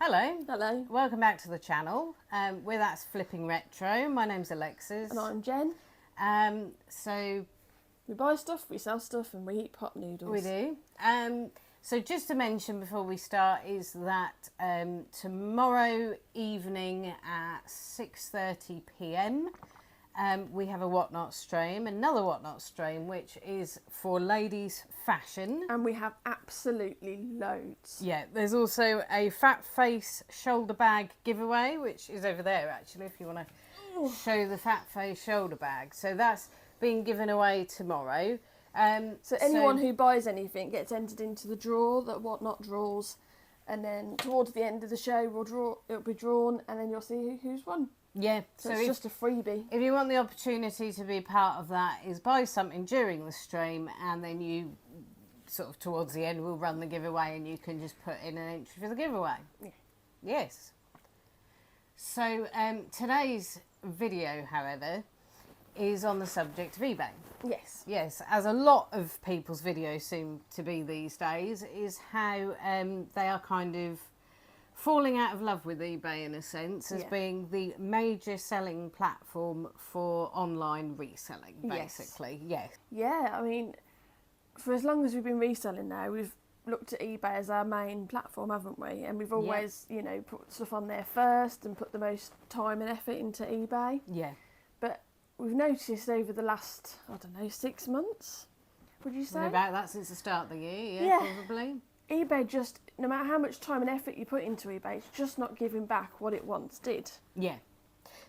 Hello. Hello. Welcome back to the channel. We're That's Flipping Retro. My name's Alexis. And I'm Jen. So we buy stuff, we sell stuff, and we eat pot noodles. we do. So just to mention before we start is that tomorrow evening at 6:30 p.m. We have a Whatnot stream, another Whatnot stream, which is for ladies' fashion. And we have absolutely loads. Yeah, there's also a fat face shoulder bag giveaway, which is over there actually, if you want to show the fat face shoulder bag. So that's being given away tomorrow. So anyone who buys anything gets entered into the draw that Whatnot draws, and then towards the end of the show it'll be drawn, and then you'll see who's won. Yeah, so it's just a freebie. If you want the opportunity to be part of that, is buy something during the stream, and then you sort of towards the end we'll run the giveaway, and you can just put in an entry for the giveaway. Yeah. Yes. So today's video, however, is on the subject of eBay. Yes. Yes, as a lot of people's videos seem to be these days, is how they are kind of falling out of love with eBay in a sense as being the major selling platform for online reselling, basically. Yes. Yeah, I mean, for as long as we've been reselling now, we've looked at eBay as our main platform, haven't we? And we've always, you know, put stuff on there first and put the most time and effort into eBay. Yeah. But we've noticed over the last, 6 months, would you say? About that since the start of the year, yeah. Probably. eBay just, no matter how much time and effort you put into eBay, it's just not giving back what it once did. Yeah.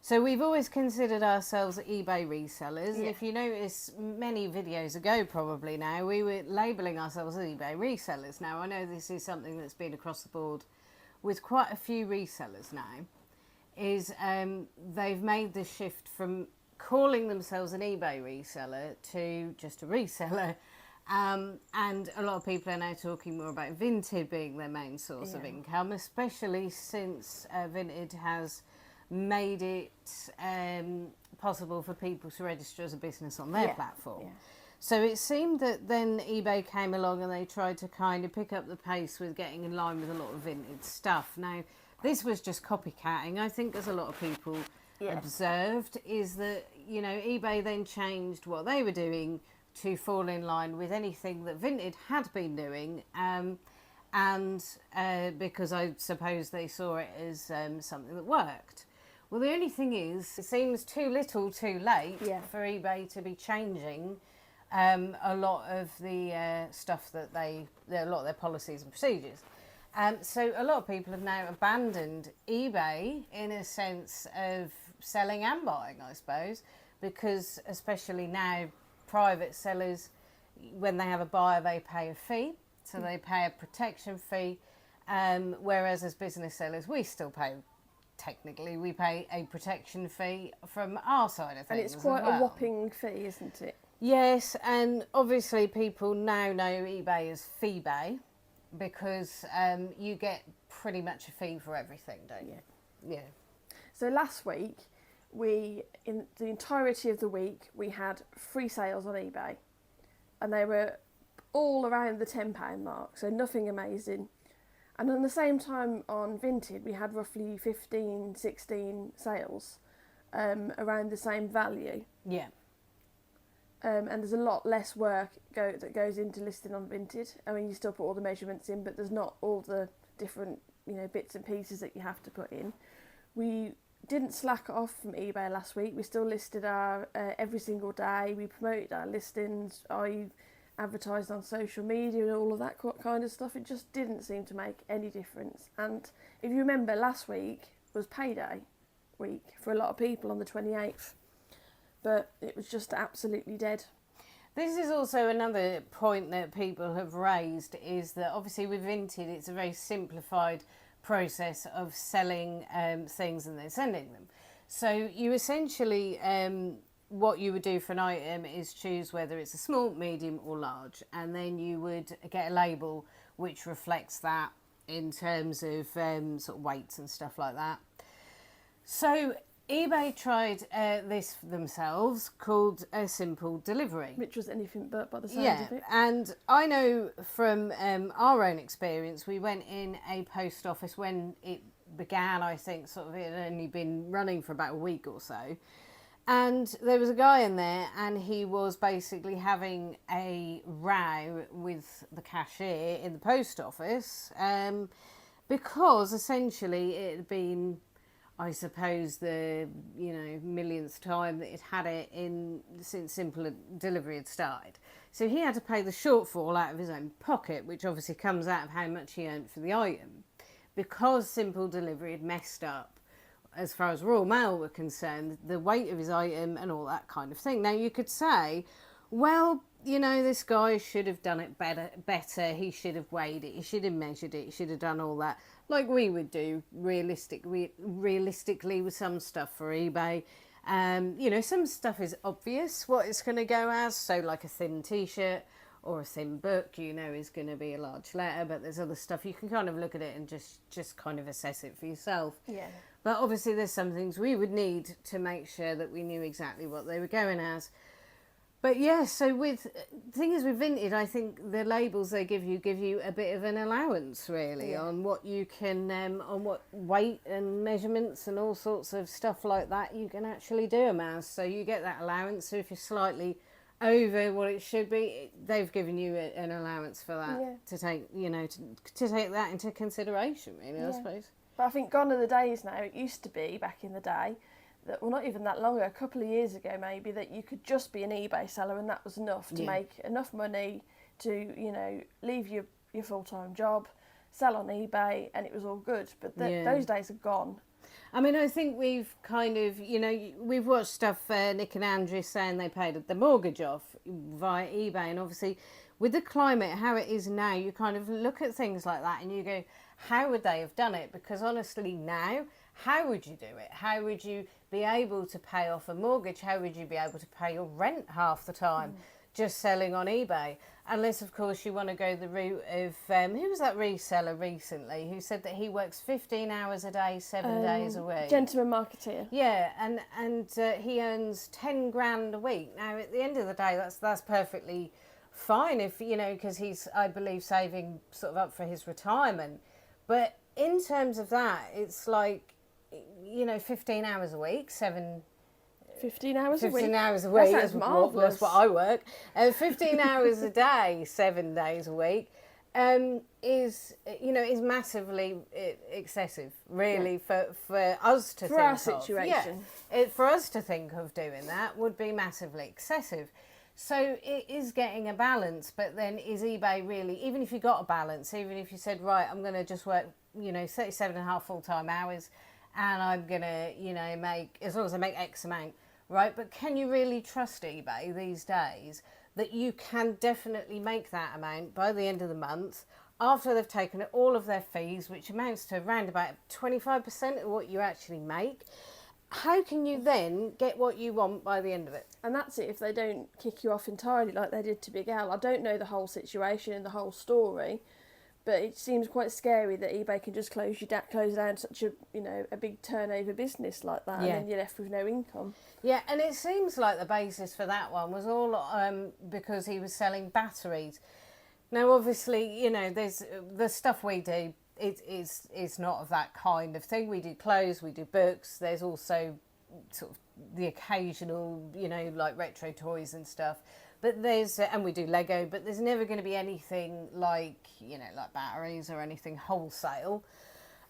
So we've always considered ourselves eBay resellers. Yeah. If you notice, many videos ago probably now, we were labelling ourselves eBay resellers. Now, I know this is something that's been across the board with quite a few resellers now, is they've made the shift from calling themselves an eBay reseller to just a reseller. And a lot of people are now talking more about Vinted being their main source of income, especially since Vinted has made it possible for people to register as a business on their platform. Yeah. So it seemed that then eBay came along and they tried to kind of pick up the pace with getting in line with a lot of Vinted stuff. Now, this was just copycatting. I think as a lot of people observed, is that, you know, eBay then changed what they were doing to fall in line with anything that Vinted had been doing, because I suppose they saw it as something that worked. Well, the only thing is, it seems too little too late for eBay to be changing a lot of the stuff that a lot of their policies and procedures. So a lot of people have now abandoned eBay in a sense of selling and buying, I suppose, because especially now, private sellers, when they have a buyer, they pay a fee, so they pay a protection fee, whereas as business sellers, we still pay, technically, we pay a protection fee from our side of things. And it's quite a whopping fee, isn't it? Yes, and obviously people now know eBay as FeeBay, because you get pretty much a fee for everything, don't you? Yeah. So last week, in the entirety of the week, we had 3 sales on eBay, and they were all around the £10 mark, so nothing amazing. And at the same time on Vinted, we had roughly 15, 16 sales around the same value. Yeah. And there's a lot less work that goes into listing on Vinted. I mean, you still put all the measurements in, but there's not all the different, bits and pieces that you have to put in. We didn't slack off from eBay last week. We still listed our every single day. We promoted our listings. I advertised on social media and all of that kind of stuff. It just didn't seem to make any difference. And if you remember, last week was payday week for a lot of people on the 28th. But it was just absolutely dead. This is also another point that people have raised, is that obviously with Vinted it's a very simplified process of selling things and then sending them. So you essentially, what you would do for an item is choose whether it's a small, medium or large, and then you would get a label which reflects that in terms of sort of weights and stuff like that. So eBay tried this themselves, called a simple delivery. Which was anything but by the sounds Yeah, of it. and I know from our own experience, we went in a post office when it began. I think sort of it had only been running for about a week or so, and there was a guy in there, and he was basically having a row with the cashier in the post office, because essentially it had been, I suppose, the millionth time that it had it in since simple delivery had started. So he had to pay the shortfall out of his own pocket, which obviously comes out of how much he earned for the item, because simple delivery had messed up as far as Royal Mail were concerned, the weight of his item and all that kind of thing. Now you could say, well, this guy should have done it better. He should have weighed it. He should have measured it. He should have done all that, like we would do realistically with some stuff for eBay. Some stuff is obvious what it's going to go as. So like a thin T-shirt or a thin book, is going to be a large letter. But there's other stuff you can kind of look at it and just kind of assess it for yourself. Yeah. But obviously there's some things we would need to make sure that we knew exactly what they were going as. But yeah, so the thing is with Vinted, I think the labels they give you a bit of an allowance really on what you can, on what weight and measurements and all sorts of stuff like that you can actually do them as. So you get that allowance. So if you're slightly over what it should be, they've given you an allowance for that to take, to take that into consideration really, I suppose. But I think gone are the days now. It used to be back in the day that, well, not even that long ago, a couple of years ago maybe, that you could just be an eBay seller and that was enough to make enough money to, leave your full-time job, sell on eBay, and it was all good. But those days are gone. I mean, I think we've kind of, we've watched stuff, Nick and Andrew saying they paid the mortgage off via eBay, and obviously with the climate, how it is now, you kind of look at things like that and you go, how would they have done it? Because honestly now, how would you do it? How would you be able to pay off a mortgage? How would you be able to pay your rent half the time just selling on eBay? Unless, of course, you want to go the route of, who was that reseller recently who said that he works 15 hours a day, 7 days a week? Gentleman marketeer. Yeah, and he earns 10 grand a week. Now, at the end of the day, that's perfectly fine if, because he's, I believe, saving sort of up for his retirement. But in terms of that, it's like, 15 hours a week, 15 hours a week. 15 hours a week. That sounds marvellous. That's what I work. 15 hours a day, 7 days a week, is massively excessive, really, for us to think of. For our situation. Yeah, for us to think of doing that would be massively excessive. So it is getting a balance, but then is eBay really, even if you got a balance, even if you said, right, I'm going to just work, 37 and a half full-time hours, and I'm going to, make, as long as I make X amount, right? But can you really trust eBay these days that you can definitely make that amount by the end of the month after they've taken all of their fees, which amounts to around about 25% of what you actually make? How can you then get what you want by the end of it? And that's it if they don't kick you off entirely like they did to Big Al. I don't know the whole situation and the whole story, but it seems quite scary that eBay can just close down such a a big turnover business like that, and then you're left with no income. Yeah, and it seems like the basis for that one was all because he was selling batteries. Now, obviously, there's the stuff we do. It's not of that kind of thing. We do clothes, we do books. There's also sort of the occasional, like retro toys and stuff. But and we do Lego, but there's never going to be anything like, like batteries or anything wholesale.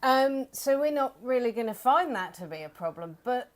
So we're not really going to find that to be a problem. But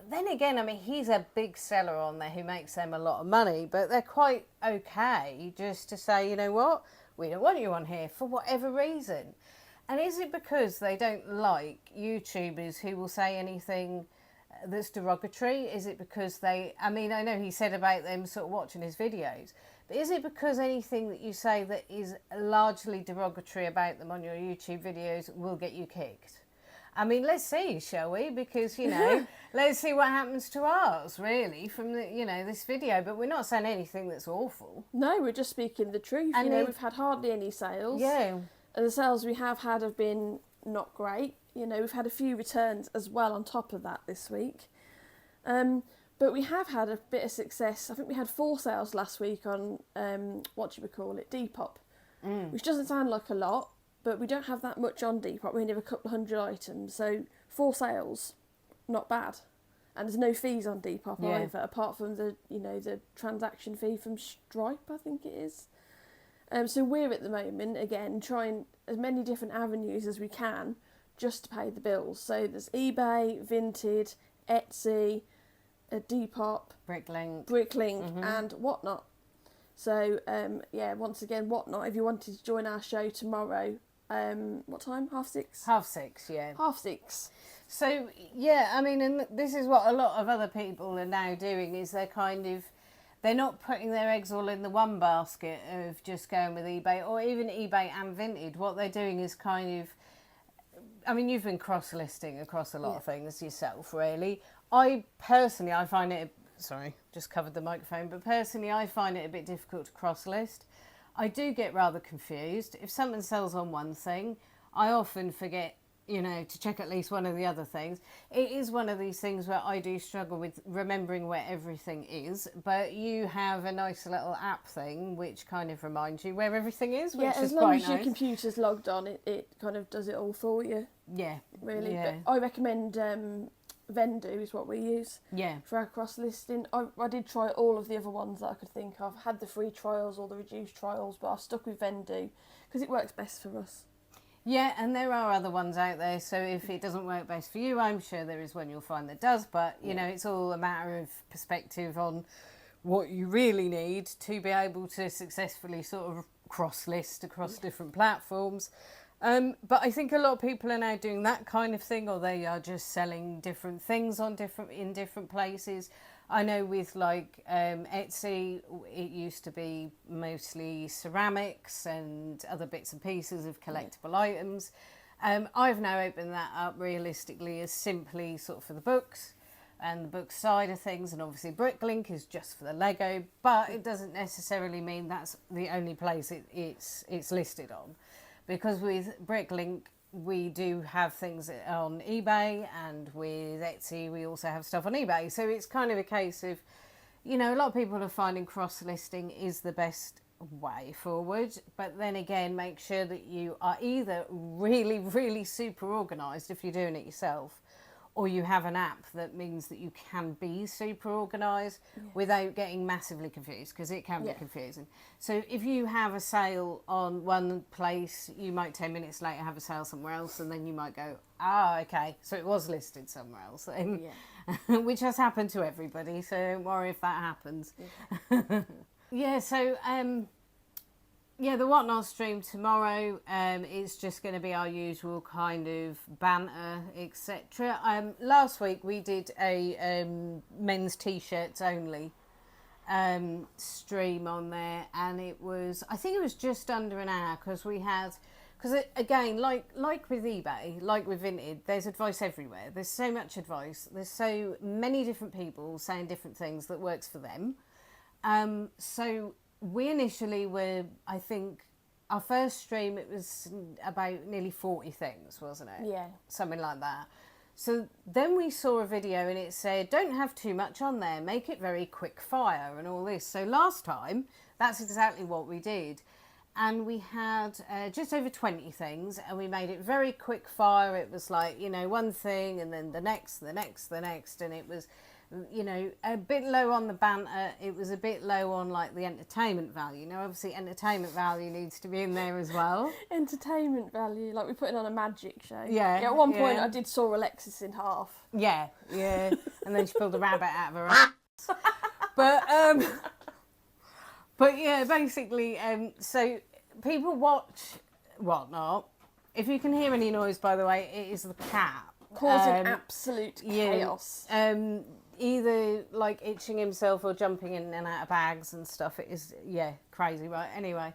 then again, I mean, he's a big seller on there who makes them a lot of money, but they're quite okay just to say, you know what, we don't want you on here for whatever reason. And is it because they don't like YouTubers who will say anything that's derogatory? Is it because I know he said about them sort of watching his videos, but is it because anything that you say that is largely derogatory about them on your YouTube videos will get you kicked? I mean, let's see, shall we? Because, let's see what happens to ours, really, from this video. But we're not saying anything that's awful. No, we're just speaking the truth. And we've had hardly any sales. Yeah. And the sales we have had have been not great. You know, we've had a few returns as well on top of that this week. But we have had a bit of success. I think we had 4 sales last week on, Depop, which doesn't sound like a lot, but we don't have that much on Depop. We only have a couple of 100 items, so 4 sales, not bad. And there's no fees on Depop either, apart from the transaction fee from Stripe, I think it is. So we're at the moment, again, trying as many different avenues as we can just to pay the bills. So there's eBay, Vinted, Etsy, Depop, Bricklink, and Whatnot. So, once again, Whatnot, if you wanted to join our show tomorrow, what time? 6:30? 6:30, yeah. 6:30. So, yeah, I mean, and this is what a lot of other people are now doing, is they're not putting their eggs all in the one basket of just going with eBay, or even eBay and Vinted. What they're doing is I mean, you've been cross-listing across a lot of things yourself, really. I find it, sorry, just covered the microphone, but personally I find it a bit difficult to cross-list. I do get rather confused. If someone sells on one thing, I often forget, to check at least one of the other things. It is one of these things where I do struggle with remembering where everything is, but you have a nice little app thing which kind of reminds you where everything is, which is quite nice. Yeah, as long as your computer's logged on, it kind of does it all for you. Yeah. Really. Yeah. But I recommend Vendu is what we use for our cross-listing. I did try all of the other ones that I could think of. Had the free trials or the reduced trials, but I've stuck with Vendu because it works best for us. Yeah, and there are other ones out there, so if it doesn't work best for you, I'm sure there is one you'll find that does, but, it's all a matter of perspective on what you really need to be able to successfully sort of cross-list across different platforms. But I think a lot of people are now doing that kind of thing, or they are just selling different things in different places. I know with Etsy, it used to be mostly ceramics and other bits and pieces of collectible items. I've now opened that up realistically as simply sort of for the books and the book side of things, and obviously Bricklink is just for the Lego, but it doesn't necessarily mean that's the only place it's listed on. Because with Bricklink, we do have things on eBay, and with Etsy, we also have stuff on eBay. So it's kind of a case of, a lot of people are finding cross-listing is the best way forward. But then again, make sure that you are either really, really super organised if you're doing it yourself, or you have an app that means that you can be super organised without getting massively confused, because it can be confusing. So if you have a sale on one place, you might 10 minutes later have a sale somewhere else, and then you might go, okay, so it was listed somewhere else, which has happened to everybody, so don't worry if that happens. The Whatnot stream tomorrow is just going to be our usual kind of banter, etc. Last week we did a men's t-shirts only stream on there, and I think it was just under an hour, because again, like with eBay, like with Vinted, there's advice everywhere. There's so much advice. There's so many different people saying different things that works for them. So we initially were, I think, our first stream, it was about nearly 40 things, wasn't it? Yeah. Something like that. So then we saw a video and it said, don't have too much on there, make it very quick fire and all this. So last time, that's exactly what we did. And we had just over 20 things, and we made it very quick fire. It was like, one thing and then the next, and it was, a bit low on the banter. It was a bit low on the entertainment value. Now, obviously, entertainment value needs to be in there as well. Entertainment value, like we're putting on a magic show. Yeah. At one point, I did saw Alexis in half. Yeah, and then she pulled a rabbit out of her ass. But yeah, basically, so people watch Whatnot. If you can hear any noise, by the way, it is the cat causing absolute chaos. Either itching himself or jumping in and out of bags and stuff. It is, crazy, right? Anyway,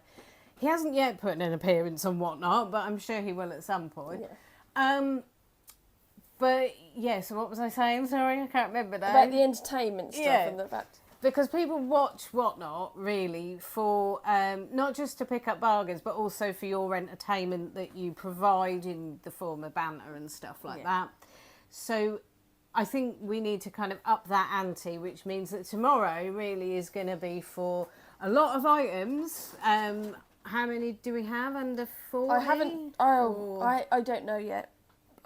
he hasn't yet put in an appearance on Whatnot, but I'm sure he will at some point. Yeah. So what was I saying? Sorry, I can't remember now. About the entertainment stuff and the fact. Because people watch Whatnot really for not just to pick up bargains, but also for your entertainment that you provide in the form of banter and stuff like that. So I think we need to kind of up that ante, which means that tomorrow really is going to be for a lot of items. How many do we have? Under 40? I haven't. I don't know yet.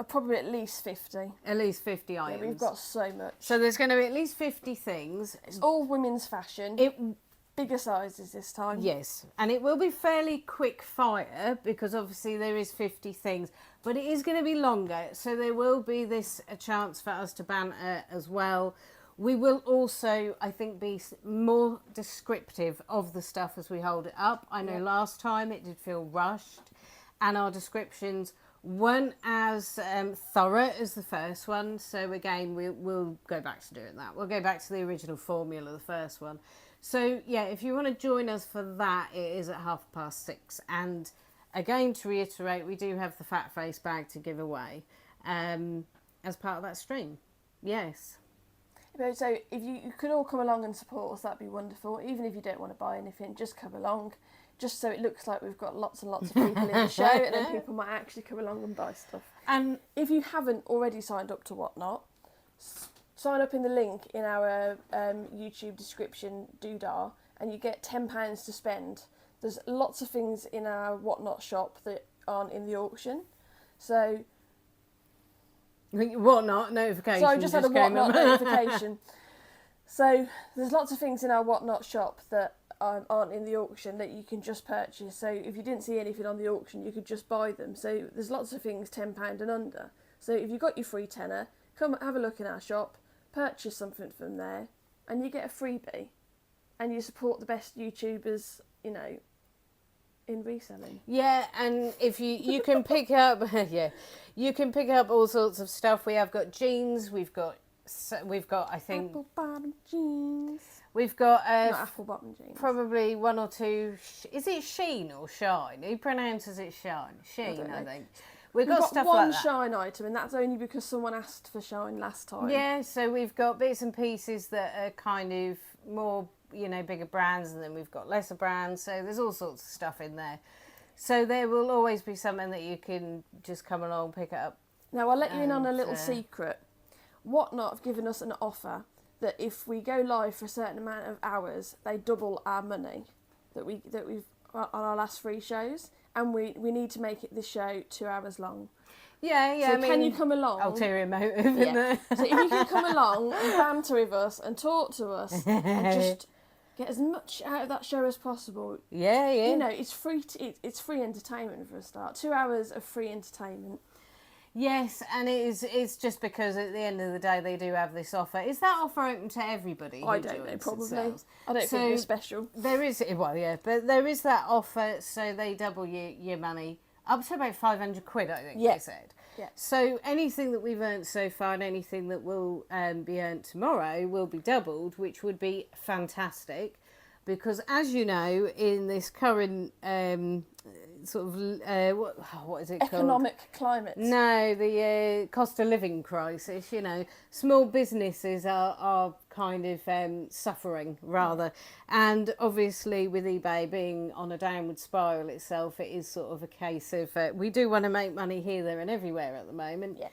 Probably at least 50. At least 50 items. Yeah, we've got so much. So there's going to be at least 50 things. It's all women's fashion. Bigger sizes this time. Yes, and it will be fairly quick fire because obviously there is 50 things, but it is going to be longer. So there will be a chance for us to banter as well. We will also, I think, be more descriptive of the stuff as we hold it up. I know last time it did feel rushed, and our descriptions weren't as thorough as the first one. So again, we'll go back to doing that. We'll go back to the original formula, the first one. So yeah, if you want to join us for that, it is at 6:30. And again, to reiterate, we do have the fat face bag to give away as part of that stream. Yes. So if you could all come along and support us, that'd be wonderful. Even if you don't want to buy anything, just come along. Just so it looks like we've got lots and lots of people in the show, and then people might actually come along and buy stuff. And if you haven't already signed up to Whatnot, sign up in the link in our YouTube description doodah, and you get £10 to spend. There's lots of things in our Whatnot shop that aren't in the auction. So Whatnot notification. So I just had a Whatnot notification. So there's lots of things in our Whatnot shop that aren't in the auction that you can just purchase. So if you didn't see anything on the auction, you could just buy them. So there's lots of things £10 and under. So if you've got your free tenner, come have a look in our shop, purchase something from there, and you get a freebie, and you support the best YouTubers, in reselling. Yeah, and if you can pick up, you can pick up all sorts of stuff. We have got jeans. We've got I think apple bottom jeans. We've got not apple bottom jeans. Probably one or two. Is it Sheen or Shine? Who pronounces it Shine? Sheen, I think. We've got stuff one like that. Shine item, and that's only because someone asked for Shine last time. Yeah, so we've got bits and pieces that are kind of more, bigger brands, and then we've got lesser brands. So there's all sorts of stuff in there. So there will always be something that you can just come along, pick it up. Now I'll let you in on a little secret. Whatnot have given us an offer that if we go live for a certain amount of hours, they double our money that we've on our last 3 shows, and we need to make it this show 2 hours long. Yeah. So can you come along? Ulterior motive, isn't there? So if you can come along and banter with us and talk to us and just get as much out of that show as possible. Yeah. It's free. It's free entertainment for a start. 2 hours of free entertainment. Yes, and it's just because at the end of the day they do have this offer. Is that offer open to everybody? I don't know, probably. I don't think they're special. There is, but there is that offer, so they double your money up to about £500, I think they said. Yeah. So anything that we've earned so far and anything that will be earned tomorrow will be doubled, which would be fantastic. Because as you know, in this current sort of what is it called? Economic climate. No, the cost of living crisis. Small businesses are kind of suffering rather, and obviously with eBay being on a downward spiral itself, it is sort of a case of we do want to make money here, there, and everywhere at the moment. Yeah.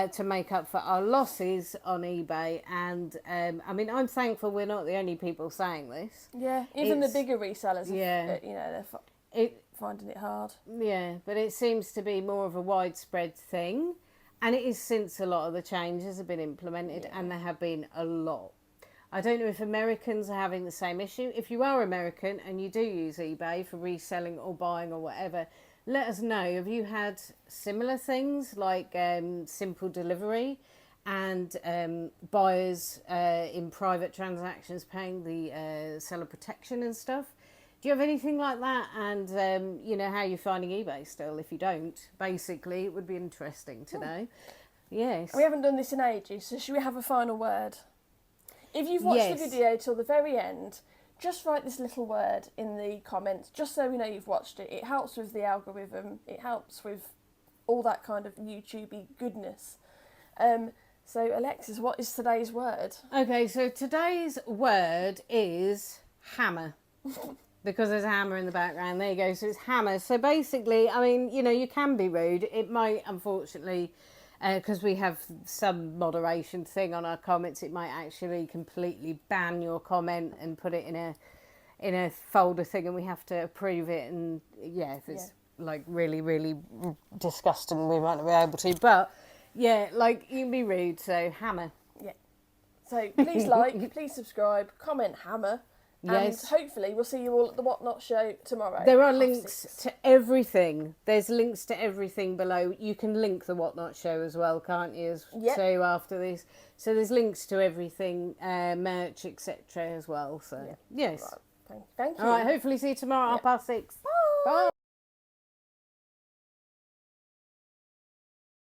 To make up for our losses on eBay, and I'm thankful we're not the only people saying this. Yeah, even the bigger resellers, they're finding it hard. Yeah, but it seems to be more of a widespread thing, and it is since a lot of the changes have been implemented, and there have been a lot. I don't know if Americans are having the same issue. If you are American and you do use eBay for reselling or buying or whatever, let us know. Have you had similar things like simple delivery and buyers in private transactions paying the seller protection and stuff? Do you have anything like that? And, how you're finding eBay still? If you don't, basically, it would be interesting to know. Yes. We haven't done this in ages, so should we have a final word? If you've watched the video till the very end, just write this little word in the comments, just so we know you've watched it. It helps with the algorithm. It helps with all that kind of YouTubey goodness. So, Alexis, what is today's word? Okay, so today's word is hammer. Because there's a hammer in the background. There you go. So it's hammer. So basically, I mean, you know, you can be rude. It might, unfortunately, because we have some moderation thing on our comments, it might actually completely ban your comment and put it in a folder thing, and we have to approve it. And yeah, if it's like really, really disgusting, we might not be able to. But yeah, like, you can be rude. So hammer. Yeah. So please like, please subscribe, comment hammer. Yes. And hopefully we'll see you all at the Whatnot show tomorrow. There are links to everything. There's links to everything below. You can link the Whatnot show as well, can't you? So after this. So there's links to everything, merch, etc. as well. So, yes. Right. Thank you. All right, hopefully see you tomorrow at 6:30. Bye.